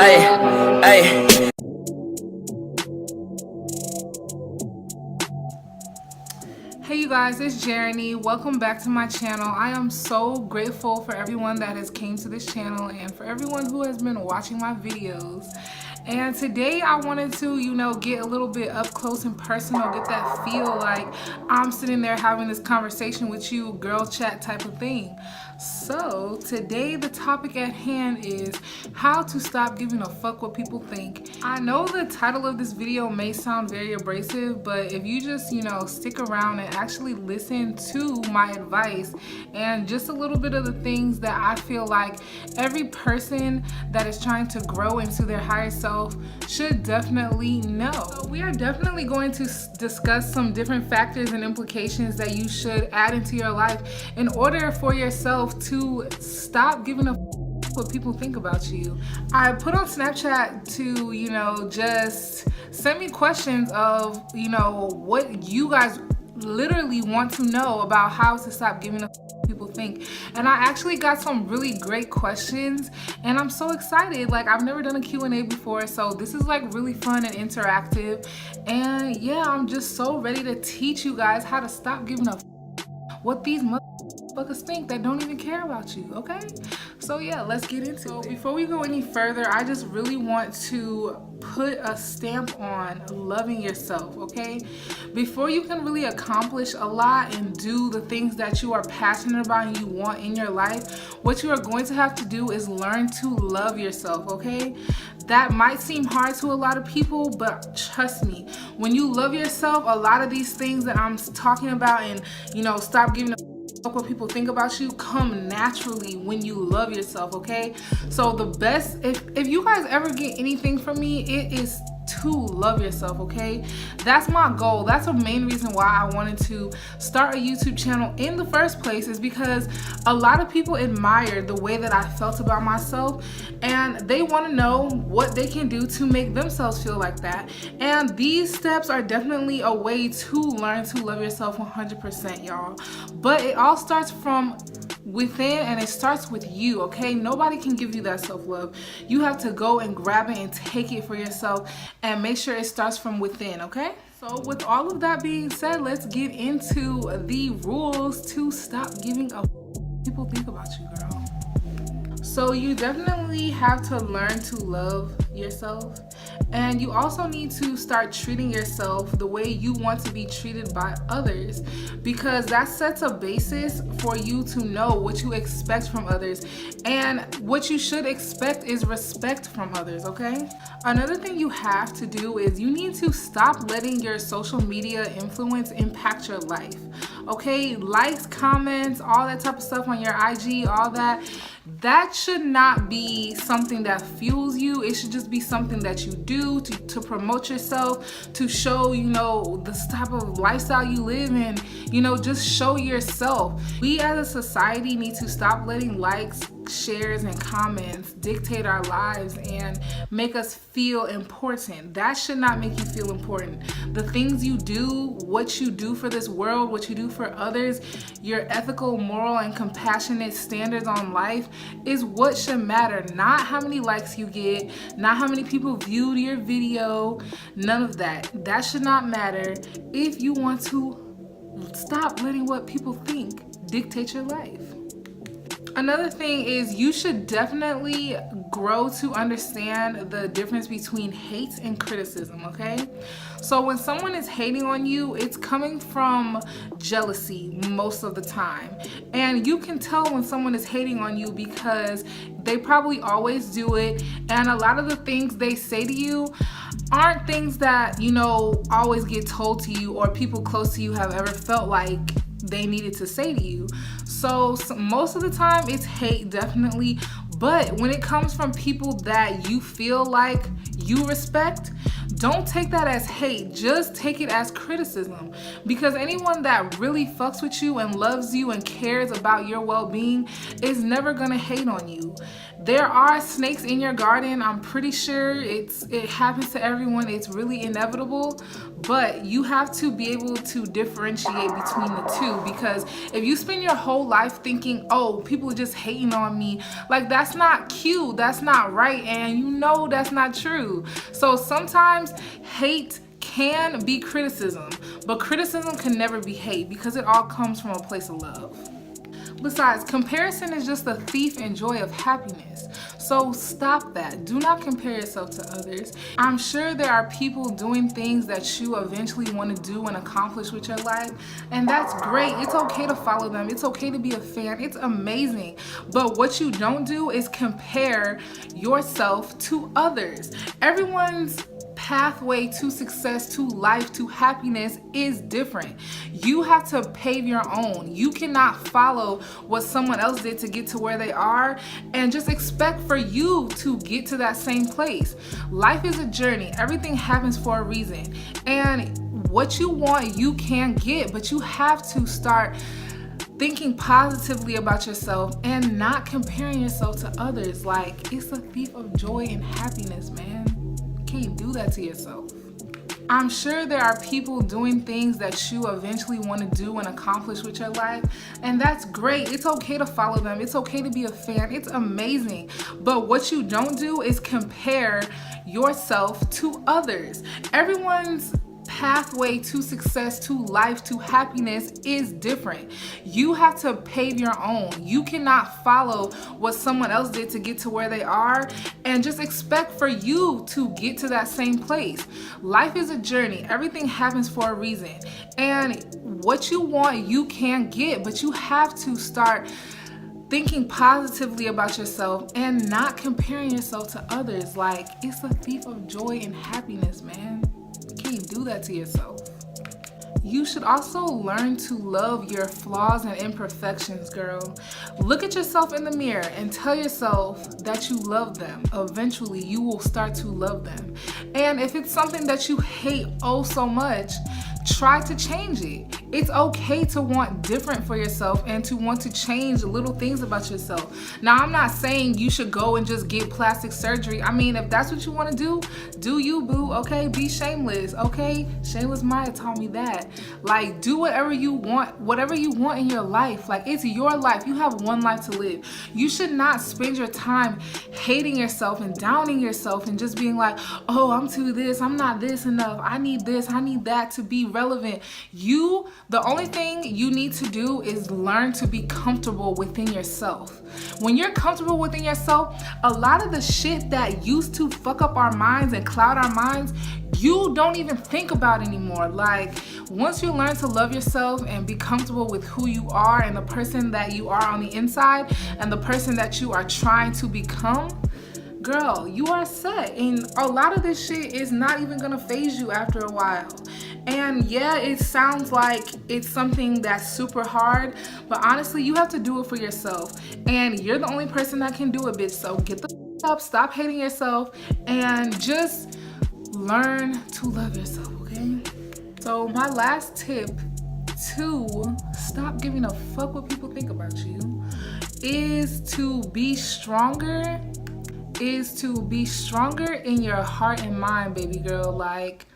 Ay, ay. Hey you guys, it's Jeremy. Welcome back to my channel. I am so grateful for everyone that has came to this channel and for everyone who has been watching my videos. And today I wanted to, get a little bit up close and personal, get that feel like I'm sitting there having this conversation with you, girl chat type of thing. So today the topic at hand is how to stop giving a fuck what people think. I know the title of this video may sound very abrasive, but if you just, stick around and actually listen to my advice and just a little bit of the things that I feel like every person that is trying to grow into their higher self should definitely know. So we are definitely going to discuss some different factors and implications that you should add into your life in order for yourself to stop giving a what people think about you. I put on Snapchat to, just send me questions of, what you guys literally want to know about how to stop giving a people think. And I actually got some really great questions and I'm so excited. Like, I've never done a Q&A before, so this is like really fun and interactive. And yeah, I'm just so ready to teach you guys how to stop giving a what these motherfuckers think that don't even care about you, okay? So yeah, let's get into it. Before we go any further, I just really want to put a stamp on loving yourself, okay? Before you can really accomplish a lot and do the things that you are passionate about and you want in your life, what you are going to have to do is learn to love yourself, okay? That might seem hard to a lot of people, but trust me, when you love yourself, a lot of these things that I'm talking about and, stop giving a what people think about you come naturally when you love yourself, okay? So the best, if you guys ever get anything from me, it is to love yourself, okay? That's my goal. That's the main reason why I wanted to start a YouTube channel in the first place, is because a lot of people admire the way that I felt about myself and they want to know what they can do to make themselves feel like that. And these steps are definitely a way to learn to love yourself 100%, y'all. But it all starts from within and it starts with you, okay? Nobody can give you that self-love. You have to go and grab it and take it for yourself and make sure it starts from within, okay? So with all of that being said, let's get into the rules to stop giving a people think about you, girl. So you definitely have to learn to love yourself, and you also need to start treating yourself the way you want to be treated by others, because that sets a basis for you to know what you expect from others, and what you should expect is respect from others, okay? Another thing you have to do is you need to stop letting your social media influence impact your life, okay? Likes, comments, all that type of stuff on your IG, all that should not be something that fuels you. It should just be something that you do to promote yourself, to show, the type of lifestyle you live in, just show yourself. We as a society need to stop letting likes, shares, and comments dictate our lives and make us feel important. That should not make you feel important. The things you do, what you do for this world, what you do for others, your ethical, moral, and compassionate standards on life is what should matter. Not how many likes you get, not how many people viewed your video, none of that. That should not matter if you want to stop letting what people think dictate your life. Another thing is you should definitely grow to understand the difference between hate and criticism, okay? So when someone is hating on you, it's coming from jealousy most of the time. And you can tell when someone is hating on you because they probably always do it. And a lot of the things they say to you aren't things that, always get told to you or people close to you have ever felt like they needed to say to you. So most of the time it's hate, definitely, but when it comes from people that you feel like you respect, don't take that as hate, just take it as criticism, because anyone that really fucks with you and loves you and cares about your well-being is never gonna hate on you. There are snakes in your garden. I'm pretty sure it happens to everyone. It's really inevitable, but you have to be able to differentiate between the two, because if you spend your whole life thinking, oh, people are just hating on me, like that's That's not cute, that's not right, and you know that's not true. So sometimes hate can be criticism, but criticism can never be hate because it all comes from a place of love. Besides, comparison is just a thief in joy of happiness. So stop that. Do not compare yourself to others. I'm sure there are people doing things that you eventually want to do and accomplish with your life, and that's great. It's okay to follow them. It's okay to be a fan. It's amazing. But what you don't do is compare yourself to others. Everyone's pathway to success, to life, to happiness is different. You have to pave your own. You cannot follow what someone else did to get to where they are and just expect for you to get to that same place. Life is a journey. Everything happens for a reason. And what you want, you can get, but you have to start thinking positively about yourself and not comparing yourself to others. Like, it's a thief of joy and happiness, man. Can't do that to yourself. I'm sure there are people doing things that you eventually want to do and accomplish with your life, and that's great. It's okay to follow them. It's okay to be a fan. It's amazing. But what you don't do is compare yourself to others. Everyone's pathway to success, to life, to happiness is different. You have to pave your own. You cannot follow what someone else did to get to where they are and just expect for you to get to that same place. Life is a journey. Everything happens for a reason. And what you want, you can get, but you have to start thinking positively about yourself and not comparing yourself to others. Like, it's a thief of joy and happiness, man. You can't do that to yourself. You should also learn to love your flaws and imperfections, girl. Look at yourself in the mirror and tell yourself that you love them. Eventually, you will start to love them. And if it's something that you hate oh so much, try to change it. It's okay to want different for yourself and to want to change little things about yourself. Now, I'm not saying you should go and just get plastic surgery. I mean, if that's what you want to do you, boo, okay? Be shameless, okay? Shameless Maya taught me that. Like, do whatever you want in your life. Like, it's your life. You have one life to live. You should not spend your time hating yourself and downing yourself and just being like, oh, I'm too this, I'm not this enough, I need this, I need that to be relevant. The only thing you need to do is learn to be comfortable within yourself. When you're comfortable within yourself, a lot of the shit that used to fuck up our minds and cloud our minds, you don't even think about anymore. Like, once you learn to love yourself and be comfortable with who you are and the person that you are on the inside and the person that you are trying to become, girl, you are set. And a lot of this shit is not even gonna phase you after a while. And yeah, it sounds like it's something that's super hard, but honestly, you have to do it for yourself. And you're the only person that can do it, bitch. So get the up, stop hating yourself, and just learn to love yourself, okay? So my last tip to stop giving a fuck what people think about you is to be stronger in your heart and mind, baby girl. Like,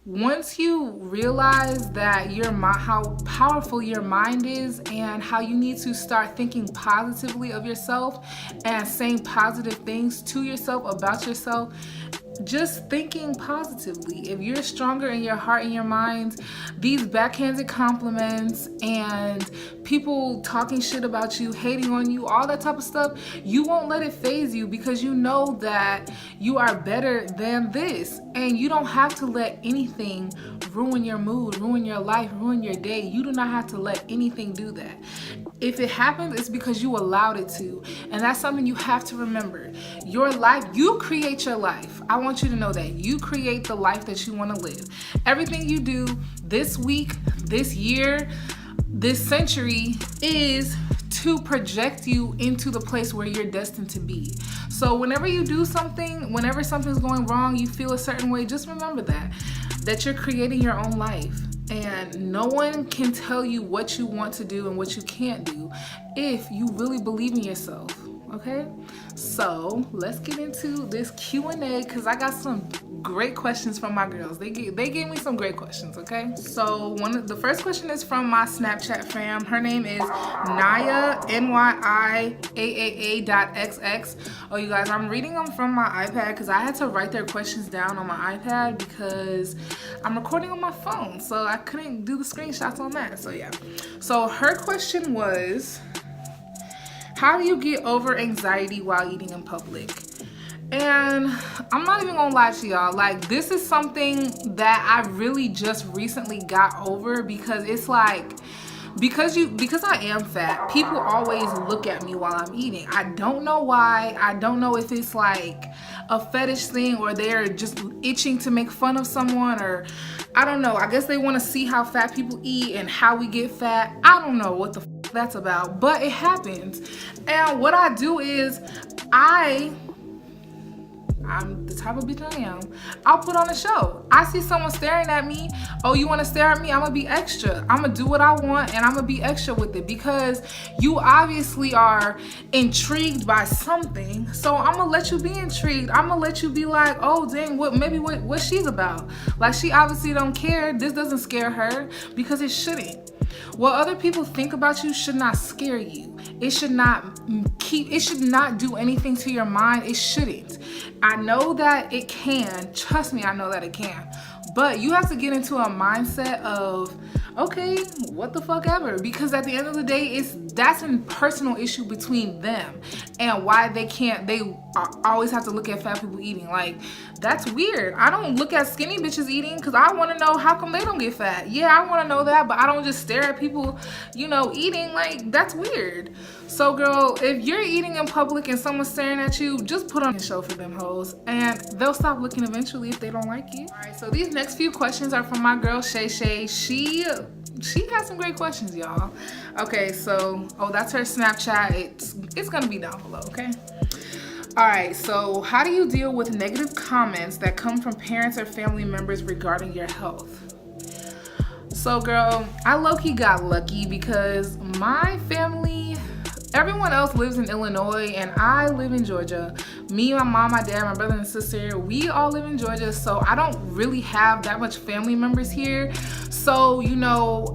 once you realize that how powerful your mind is and how you need to start thinking positively of yourself and saying positive things to yourself about yourself, just thinking positively. If you're stronger in your heart and your mind, these backhanded compliments and people talking shit about you, hating on you, all that type of stuff, you won't let it phase you because you know that you are better than this. And you don't have to let anything ruin your mood, ruin your life, ruin your day. You do not have to let anything do that. If it happens, it's because you allowed it to. And that's something you have to remember. Your life, you create your life. I want you to know that. You create the life that you want to live. Everything you do this week, this year, this century is to project you into the place where you're destined to be. So whenever you do something, whenever something's going wrong, you feel a certain way, just remember that you're creating your own life. And no one can tell you what you want to do and what you can't do if you really believe in yourself. okay? So let's get into this Q&A because I got some great questions from my girls. They gave me some great questions, okay? So the first question is from my Snapchat fam. Her name is Naya NYIAAA.XX. Oh, you guys, I'm reading them from my iPad because I had to write their questions down on my iPad because I'm recording on my phone, so I couldn't do the screenshots on that. So yeah. So her question was, how do you get over anxiety while eating in public? And I'm not even gonna lie to y'all, like, this is something that I really just recently got over because it's like, because I am fat, people always look at me while I'm eating. I don't know why. I don't know if it's like a fetish thing or they're just itching to make fun of someone, or I don't know. I guess they want to see how fat people eat and how we get fat. I don't know what the that's about, but it happens. And what I do is I'm the type of bitch I am. I'll put on a show. I see someone staring at me. Oh, you want to stare at me? I'm going to be extra. I'm going to do what I want and I'm going to be extra with it because you obviously are intrigued by something. So I'm going to let you be intrigued. I'm going to let you be like, oh, dang, what she's about. Like, she obviously don't care. This doesn't scare her because it shouldn't. What other people think about you should not scare you. It should not do anything to your mind. It shouldn't. I know that it can. Trust me, I know that it can. But you have to get into a mindset of, okay, what the fuck ever. Because at the end of the day, that's a personal issue between them and why they always have to look at fat people eating. Like, that's weird. I don't look at skinny bitches eating because I want to know how come they don't get fat. Yeah, I want to know that, but I don't just stare at people, eating. Like, that's weird. So girl, if you're eating in public and someone's staring at you, just put on a show for them hoes and they'll stop looking eventually if they don't like you. All right, so these next few questions are from my girl Shay Shay. She has some great questions, y'all. Okay, so, that's her Snapchat. It's gonna be down below, okay? All right, so how do you deal with negative comments that come from parents or family members regarding your health? So girl, I low-key got lucky because my family, everyone else lives in Illinois and I live in Georgia. Me, my mom, my dad, my brother and sister, we all live in Georgia, so I don't really have that much family members here. So,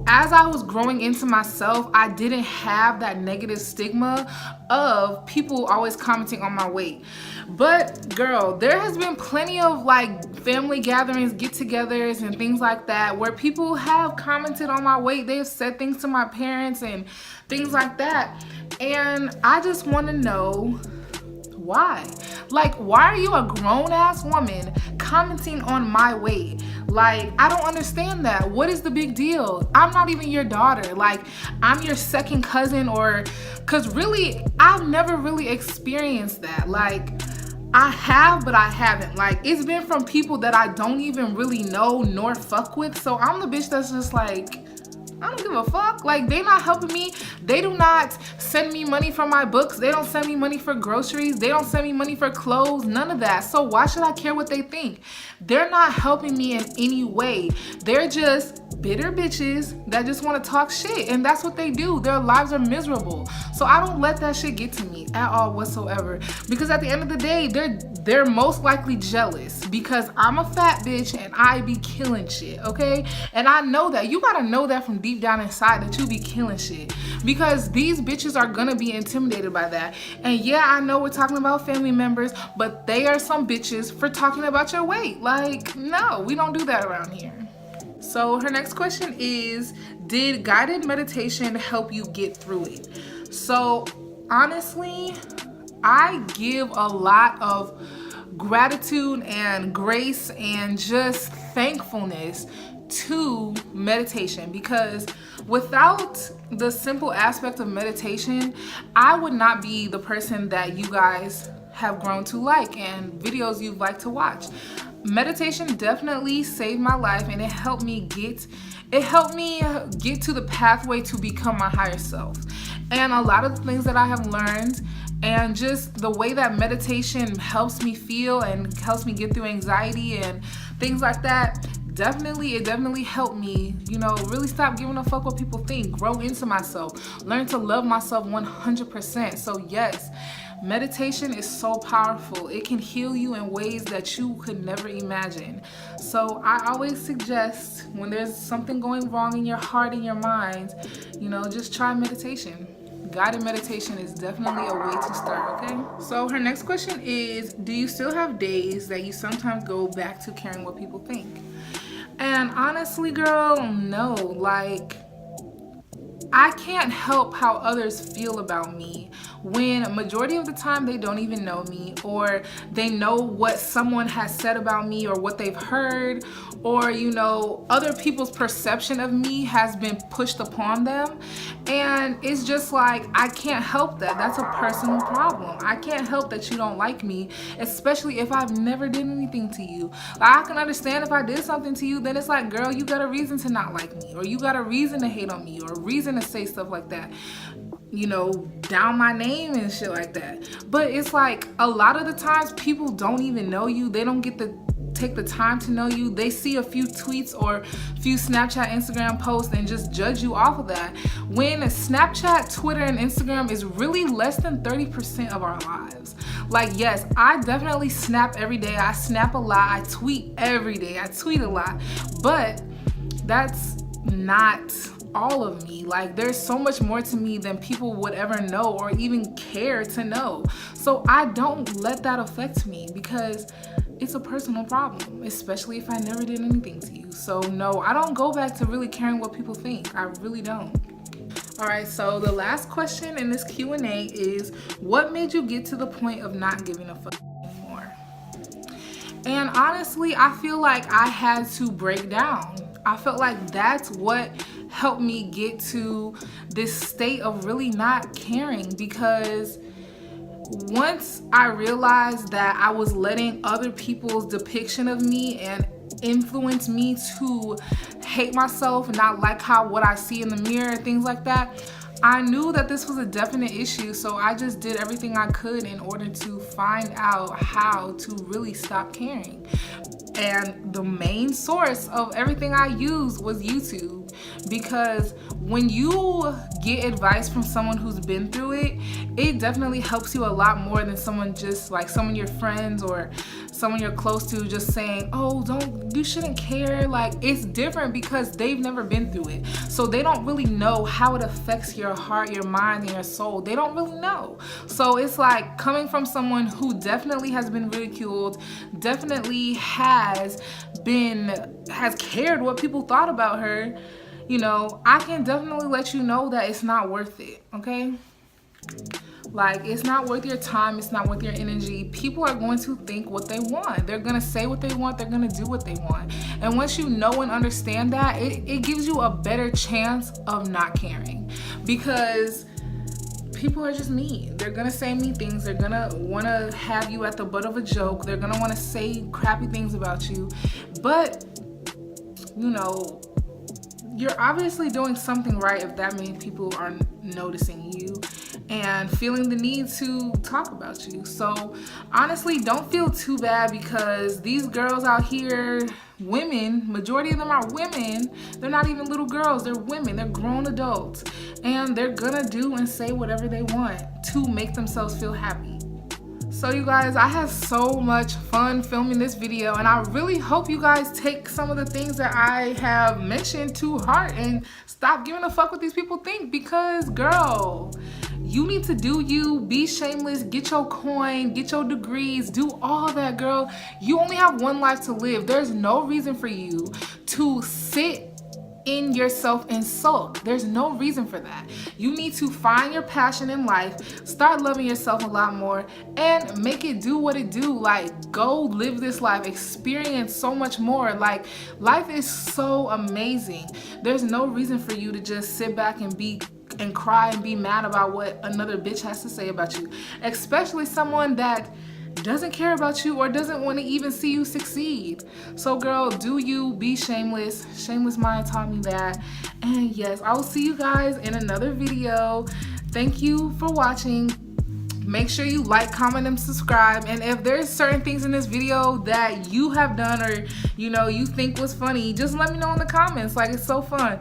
as I was growing into myself, I didn't have that negative stigma of people always commenting on my weight. But girl, there has been plenty of like family gatherings, get-togethers and things like that where people have commented on my weight. They've said things to my parents and things like that. And I just want to know why. Like, why are you a grown-ass woman commenting on my weight? Like, I don't understand that. What is the big deal? I'm not even your daughter. Like, I'm your second cousin, because really, I've never really experienced that. Like, I have, but I haven't. Like, it's been from people that I don't even really know nor fuck with. So I'm the bitch that's just like, I don't give a fuck. Like, they not helping me. They do not send me money for my books. They don't send me money for groceries. They don't send me money for clothes. None of that. So why should I care what they think? They're not helping me in any way. They're just bitter bitches that just want to talk shit. And that's what they do. Their lives are miserable. So I don't let that shit get to me at all whatsoever. Because at the end of the day, they're most likely jealous because I'm a fat bitch and I be killing shit, okay? And I know that. You gotta know that from deep down inside that you be killing shit because these bitches are gonna be intimidated by that. And yeah, I know we're talking about family members, but they are some bitches for talking about your weight. Like, no, we don't do that around here. So her next question is, did guided meditation help you get through it? So honestly, I give a lot of gratitude and grace and just thankfulness to meditation because without the simple aspect of meditation, I would not be the person that you guys have grown to like and videos you've liked to watch. Meditation definitely saved my life and it helped me get to the pathway to become my higher self. And a lot of the things that I have learned and just the way that meditation helps me feel and helps me get through anxiety and things like that, it definitely helped me, really stop giving a fuck what people think, grow into myself, learn to love myself 100%. So yes, Meditation is so powerful. It can heal you in ways that you could never imagine. So I always suggest, when there's something going wrong in your heart and your mind, just try meditation. Guided meditation is definitely a way to start, okay? So her next question is, do you still have days that you sometimes go back to caring what people think? And honestly, girl, no. Like, I can't help how others feel about me when majority of the time they don't even know me, or they know what someone has said about me or what they've heard, or other people's perception of me has been pushed upon them. And it's just like, I can't help that. That's a personal problem. I can't help that you don't like me, especially if I've never did anything to you. Like, I can understand if I did something to you, then it's like, girl, you got a reason to not like me, or you got a reason to hate on me, or a reason to say stuff like that, down my name and shit like that. But it's like, a lot of the times people don't even know you. They don't get to take the time to know you. They see a few tweets or a few Snapchat, Instagram posts and just judge you off of that, when Snapchat, Twitter, and Instagram is really less than 30% of our lives. Like, yes, I definitely snap every day. I snap a lot. I tweet every day. I tweet a lot. But that's not all of me. Like, there's so much more to me than people would ever know or even care to know. So I don't let that affect me, because it's a personal problem, especially if I never did anything to you. So no, I don't go back to really caring what people think. I really don't. All right, so the last question in this Q&A is, what made you get to the point of not giving a fuck anymore? And honestly, I feel like I had to break down. I felt like that's what helped me get to this state of really not caring, because once I realized that I was letting other people's depiction of me and influence me to hate myself and not like what I see in the mirror, things like that, I knew that this was a definite issue. So I just did everything I could in order to find out how to really stop caring. And the main source of everything I used was YouTube, because when you get advice from someone who's been through it, it definitely helps you a lot more than someone just like someone your friends or someone you're close to just saying, oh, you shouldn't care. Like, it's different because they've never been through it. So they don't really know how it affects your heart, your mind, and your soul. They don't really know. So it's like coming from someone who definitely has been ridiculed, definitely has cared what people thought about her, I can definitely let you know that it's not worth it, okay? Like, it's not worth your time. It's not worth your energy. People are going to think what they want. They're going to say what they want. They're going to do what they want. And once you know and understand that, it gives you a better chance of not caring, because people are just mean. They're going to say mean things. They're going to want to have you at the butt of a joke. They're going to want to say crappy things about you. But, you're obviously doing something right if that many people are noticing you and feeling the need to talk about you. So honestly, don't feel too bad, because these girls out here, women, majority of them are women. They're not even little girls. They're women. They're grown adults. And they're gonna do and say whatever they want to make themselves feel happy. So you guys, I had so much fun filming this video, and I really hope you guys take some of the things that I have mentioned to heart and stop giving a fuck what these people think, because girl, you need to do you, be shameless, get your coin, get your degrees, do all that, girl. You only have one life to live. There's no reason for you to sit in yourself and sulk. There's no reason for that. You need to find your passion in life, start loving yourself a lot more, and make it do what it do. Like, go live this life, experience so much more. Like, life is so amazing. There's no reason for you to just sit back and cry and be mad about what another bitch has to say about you, especially someone that doesn't care about you or doesn't want to even see you succeed. So girl, do you, be shameless. Shameless Mind taught me that. And yes, I will see you guys in another video. Thank you for watching. Make sure you like, comment, and subscribe. And if there's certain things in this video that you have done or you think was funny, just let me know in the comments. Like, it's so fun.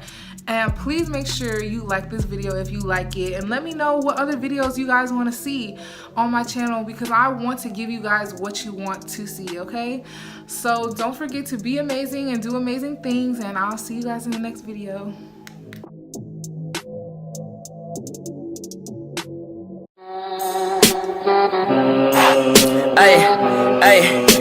And please make sure you like this video if you like it, and let me know what other videos you guys want to see on my channel, because I want to give you guys what you want to see, okay? So don't forget to be amazing and do amazing things, and I'll see you guys in the next video. Ay, ay.